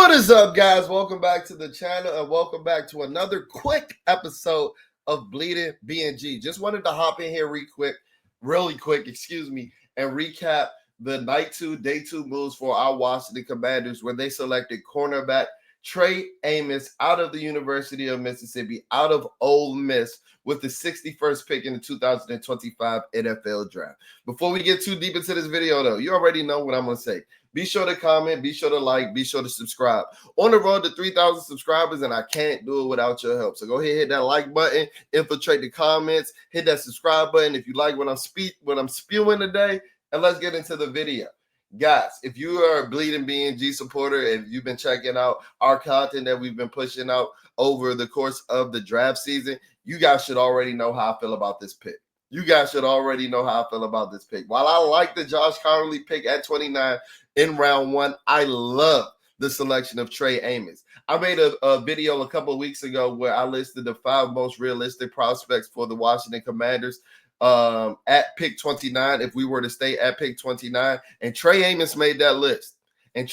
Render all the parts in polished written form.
What is up, guys? Welcome back to the channel and welcome back to another quick episode of Bleeding BNG. Just wanted to hop in here really quick, and recap the night 2, day 2 moves for our Washington Commanders when they selected cornerback Trey Amos out of the University of Mississippi, out of Ole Miss, with the 61st pick in the 2025 NFL Draft. Before we get too deep into this video, though, you already know what I'm going to say. Be sure to comment, be sure to like, be sure to subscribe. On the road to 3,000 subscribers, and I can't do it without your help. So go ahead, hit that like button, infiltrate the comments, hit that subscribe button if you like what I'm spewing today, and let's get into the video. Guys, if you are a Bleeding BNG supporter, if you've been checking out our content that we've been pushing out over the course of the draft season, you guys should already know how I feel about this pick. While I like the Josh Connerly pick at 29 in round 1, I love the selection of Trey Amos. I made a video a couple of weeks ago where I listed the 5 most realistic prospects for the Washington Commanders at pick 29 if we were to stay at pick 29, and Trey Amos made that list. And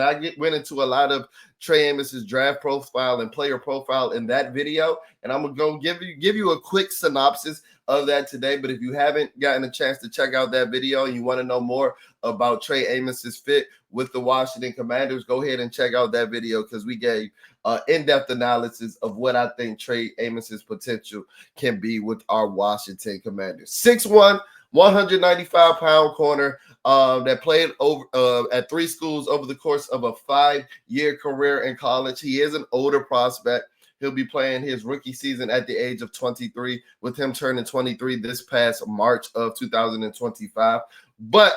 I went into a lot of Trey Amos's draft profile and player profile in that video, and I'm gonna give you a quick synopsis of that today. But if you haven't gotten a chance to check out that video and you want to know more about Trey Amos's fit with the Washington Commanders, go ahead and check out that video because we gave in-depth analysis of what I think Trey Amos's potential can be with our Washington Commanders. 6'1", 195-pound corner that played over at 3 schools over the course of a 5-year career in college. He is an older prospect. He'll be playing his rookie season at the age of 23, with him turning 23 this past March of 2025. But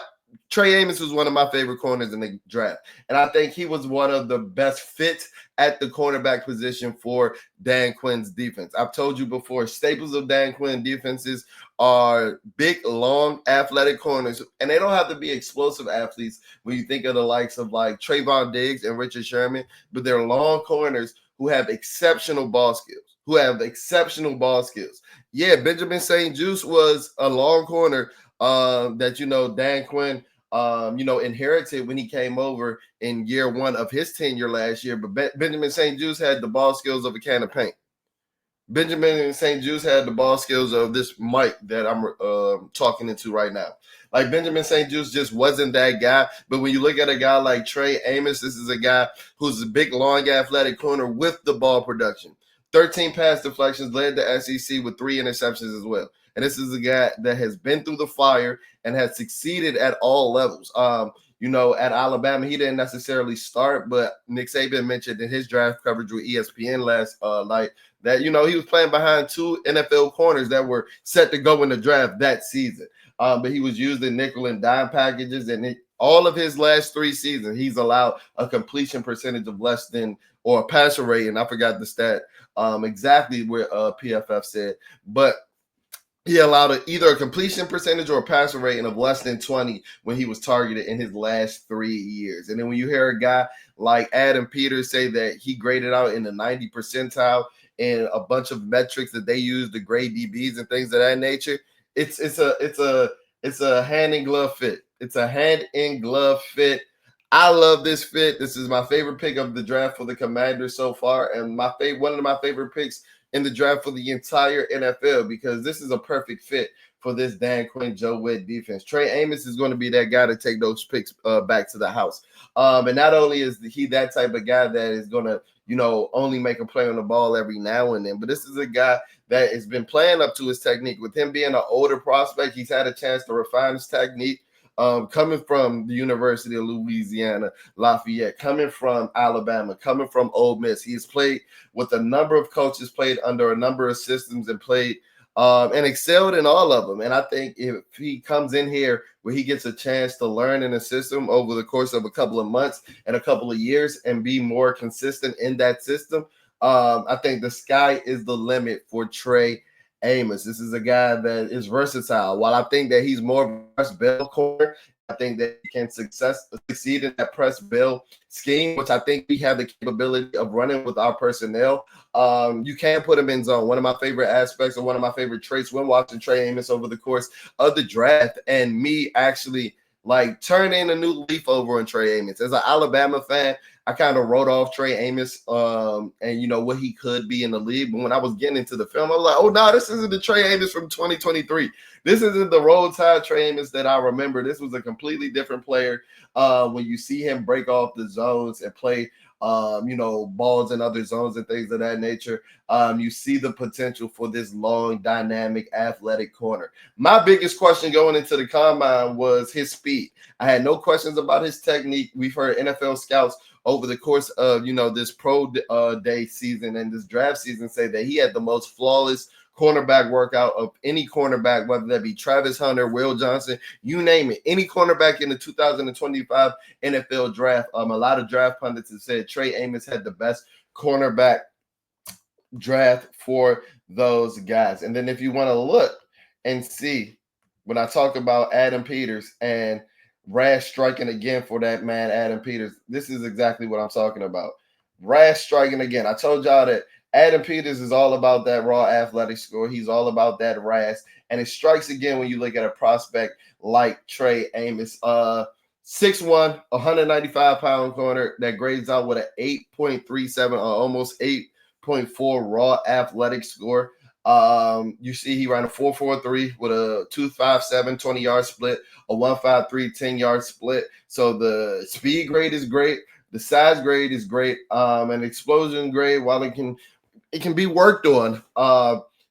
Trey Amos was one of my favorite corners in the draft, and I think he was one of the best fits at the cornerback position for Dan Quinn's defense. I've told you before, staples of Dan Quinn defenses are big, long, athletic corners, and they don't have to be explosive athletes when you think of the likes of like Trayvon Diggs and Richard Sherman, but they're long corners who have exceptional ball skills. Yeah, Benjamin St-Juste was a long corner that, Dan Quinn, inherited when he came over in year 1 of his tenure last year. But Benjamin St-Juste had the ball skills of a can of paint. Benjamin St-Juste had the ball skills of this mic that I'm talking into right now. Like, Benjamin St-Juste just wasn't that guy. But when you look at a guy like Trey Amos, this is a guy who's a big, long, athletic corner with the ball production. 13 pass deflections, led the SEC with 3 interceptions as well. And this is a guy that has been through the fire and has succeeded at all levels. At Alabama, he didn't necessarily start, but Nick Saban mentioned in his draft coverage with ESPN last night that, he was playing behind 2 NFL corners that were set to go in the draft that season. But he was used in nickel and dime packages, and all of his last 3 seasons, he's allowed a completion percentage of less than, or a passer rate, and I forgot the stat exactly where PFF said, but he allowed either a completion percentage or a passer rating of less than 20 when he was targeted in his last 3 years. And then when you hear a guy like Adam Peters say that he graded out in the 90 percentile and a bunch of metrics that they use to grade DBs and things of that nature, it's a hand in glove fit. It's a hand in glove fit. I love this fit. This is my favorite pick of the draft for the Commanders so far, and one of my favorite picks in the draft for the entire NFL, because this is a perfect fit for this Dan Quinn, Joe Witt defense. Trey Amos is going to be that guy to take those picks back to the house. And not only is he that type of guy that is going to, only make a play on the ball every now and then, but this is a guy that has been playing up to his technique. With him being an older prospect, he's had a chance to refine his technique. Coming from the University of Louisiana, Lafayette, coming from Alabama, coming from Ole Miss. He's played with a number of coaches, played under a number of systems, and played and excelled in all of them. And I think if he comes in here where he gets a chance to learn in a system over the course of a couple of months and a couple of years and be more consistent in that system, I think the sky is the limit for Trey Amos. This is a guy that is versatile. While I think that he's more of a press bell corner, I think that he can succeed in that press bell scheme, which I think we have the capability of running with our personnel. You can put him in zone. One of my favorite aspects, or one of my favorite traits when watching Trey Amos over the course of the draft, and me actually like turning a new leaf over on Trey Amos. As an Alabama fan, I kind of wrote off Trey Amos and you know what he could be in the league. But when I was getting into the film, I was like, oh no, this isn't the Trey Amos from 2023. This isn't the Roll Tide Trey Amos that I remember. This was a completely different player. When you see him break off the zones and play you know, balls in other zones and things of that nature. You see the potential for this long, dynamic, athletic corner. My biggest question going into the combine was his speed. I had no questions about his technique. We've heard NFL scouts over the course of, you know, this pro day season and this draft season say that he had the most flawless cornerback workout of any cornerback, whether that be Travis Hunter, Will Johnson, you name it. Any cornerback in the 2025 NFL draft. A lot of draft pundits have said Trey Amos had the best cornerback draft for those guys. And then if you want to look and see, when I talk about Adam Peters and rash striking again for that man, Adam Peters, this is exactly what I'm talking about. Rash striking again. I told y'all that Adam Peters is all about that raw athletic score. He's all about that rash. And it strikes again when you look at a prospect like Trey Amos. 6'1", 195-pound corner that grades out with an 8.37 or almost 8.4 raw athletic score. You see he ran a 4.43 with a 2.57 20-yard split, a 1.53 10-yard split. So the speed grade is great. The size grade is great. And explosion grade, while it can be worked on,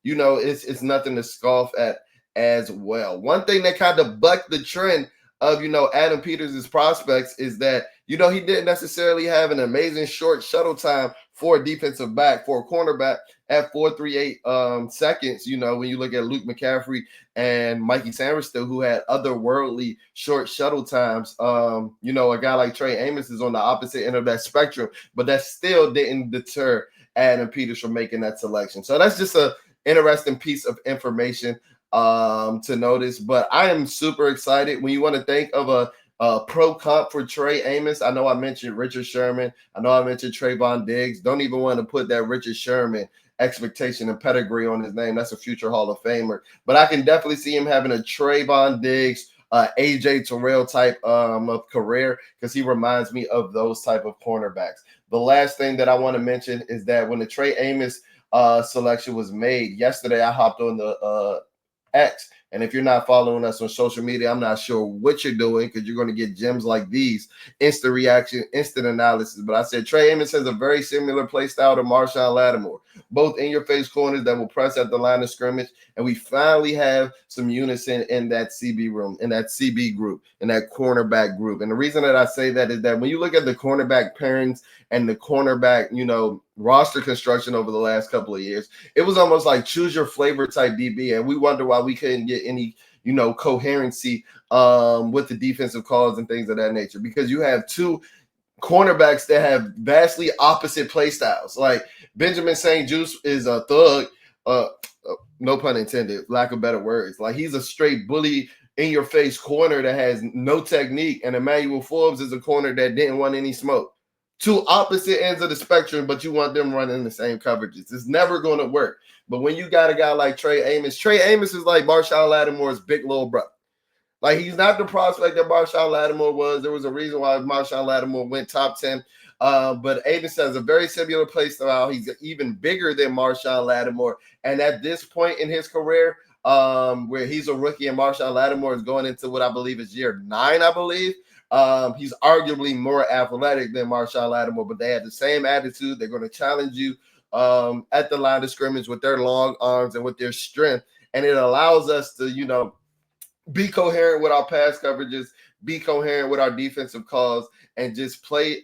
you know, it's nothing to scoff at as well. One thing that kind of bucked the trend of, you know, Adam Peters' prospects is that, you know, he didn't necessarily have an amazing short shuttle time for a defensive back, for a cornerback at 4.38 seconds. You know, when you look at Luke McCaffrey and Mikey Sanders, who had otherworldly short shuttle times. You know, a guy like Trey Amos is on the opposite end of that spectrum, but that still didn't deter Adam Peters from making that selection. So that's just a interesting piece of information to notice. But I am super excited. When you want to think of a pro comp for Trey Amos, I know I mentioned Richard Sherman. I know I mentioned Trayvon Diggs. Don't even want to put that Richard Sherman expectation and pedigree on his name. That's a future Hall of Famer. But I can definitely see him having a Trayvon Diggs, AJ Terrell type of career, because he reminds me of those type of cornerbacks. The last thing that I want to mention is that when the Trey Amos selection was made yesterday, I hopped on the X. And if you're not following us on social media, I'm not sure what you're doing, because you're going to get gems like these, instant reaction, instant analysis. But I said Trey Amos has a very similar play style to Marshawn Lattimore, both in-your-face corners that will press at the line of scrimmage. And we finally have some unison in that CB room, in that CB group, in that cornerback group. And the reason that I say that is that when you look at the cornerback pairings and the cornerback, you know, roster construction over the last couple of years, it was almost like choose your flavor type DB. And we wonder why we couldn't get any, you know, coherency with the defensive calls and things of that nature, because you have two cornerbacks that have vastly opposite play styles. Like Benjamin St-Juste is a thug, no pun intended, lack of better words. Like he's a straight bully in your face corner that has no technique, and Emmanuel Forbes is a corner that didn't want any smoke. Two opposite ends of the spectrum, but you want them running the same coverages. It's never going to work. But when you got a guy like Trey Amos is like Marshawn Lattimore's big little brother. Like, he's not the prospect that Marshawn Lattimore was. There was a reason why Marshawn Lattimore went top 10. But Amos has a very similar play style. He's even bigger than Marshawn Lattimore. And at this point in his career, where he's a rookie and Marshawn Lattimore is going into what I believe is year 9, I believe. He's arguably more athletic than Marshawn Lattimore, but they have the same attitude. They're going to challenge you at the line of scrimmage with their long arms and with their strength. And it allows us to, you know, be coherent with our pass coverages, be coherent with our defensive calls, and just play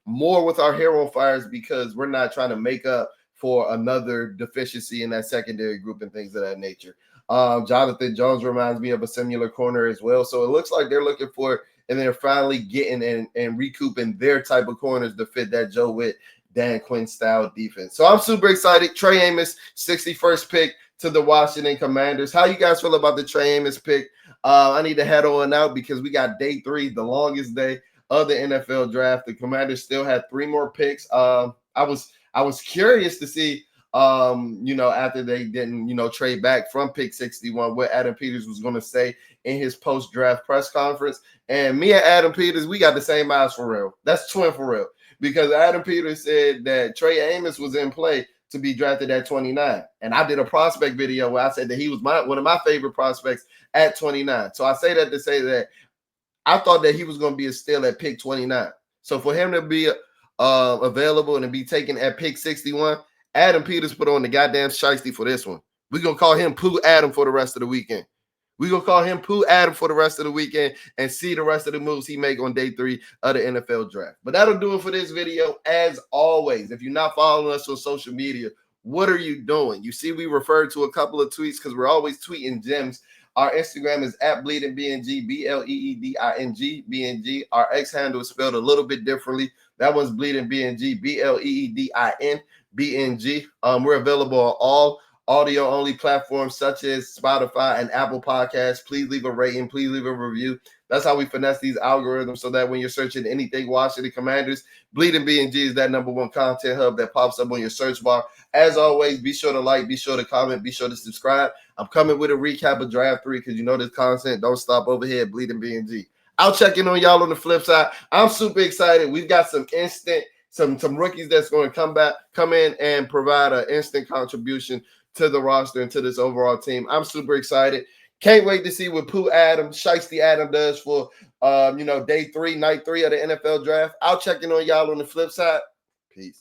more with our hair on fires, because we're not trying to make up for another deficiency in that secondary group and things of that nature. Jonathan Jones reminds me of a similar corner as well. So it looks like they're looking for, and they're finally getting and recouping their type of corners to fit that Joe Witt, Dan Quinn style defense. So I'm super excited. Trey Amos, 61st pick to the Washington Commanders. How you guys feel about the Trey Amos pick? I need to head on out because we got day 3, the longest day of the NFL draft. The Commanders still had 3 more picks. I was curious to see after they didn't, trade back from pick 61, what Adam Peters was going to say in his post-draft press conference. And me and Adam Peters, we got the same eyes for real. That's twin for real. Because Adam Peters said that Trey Amos was in play to be drafted at 29. And I did a prospect video where I said that he was one of my favorite prospects at 29. So I say that to say that I thought that he was going to be a steal at pick 29. So for him to be available and to be taken at pick 61, Adam Peters put on the goddamn shiesty for this one. We're going to call him Pooh Adam for the rest of the weekend. We're going to call him Pooh Adam for the rest of the weekend and see the rest of the moves he make on day 3 of the NFL draft. But that'll do it for this video. As always, if you're not following us on social media, what are you doing? You see, we referred to a couple of tweets because we're always tweeting gems. Our Instagram is at BleedingBNG, BLEEDING, Our X handle is spelled a little bit differently. That one's BleedingBNG, BLEEDINBNG. We're available on all audio-only platforms such as Spotify and Apple Podcasts. Please leave a rating. Please leave a review. That's how we finesse these algorithms so that when you're searching anything Washington Commanders, Bleeding BNG is that #1 content hub that pops up on your search bar. As always, be sure to like, be sure to comment, be sure to subscribe. I'm coming with a recap of Draft 3 because this content don't stop over here at Bleeding BNG. I'll check in on y'all on the flip side. I'm super excited. We've got some rookies that's going to come in and provide an instant contribution to the roster and to this overall team. I'm super excited. Can't wait to see what Pooh Adam, Shiesty Adam does for day 3, night 3 of the NFL draft. I'll check in on y'all on the flip side. Peace.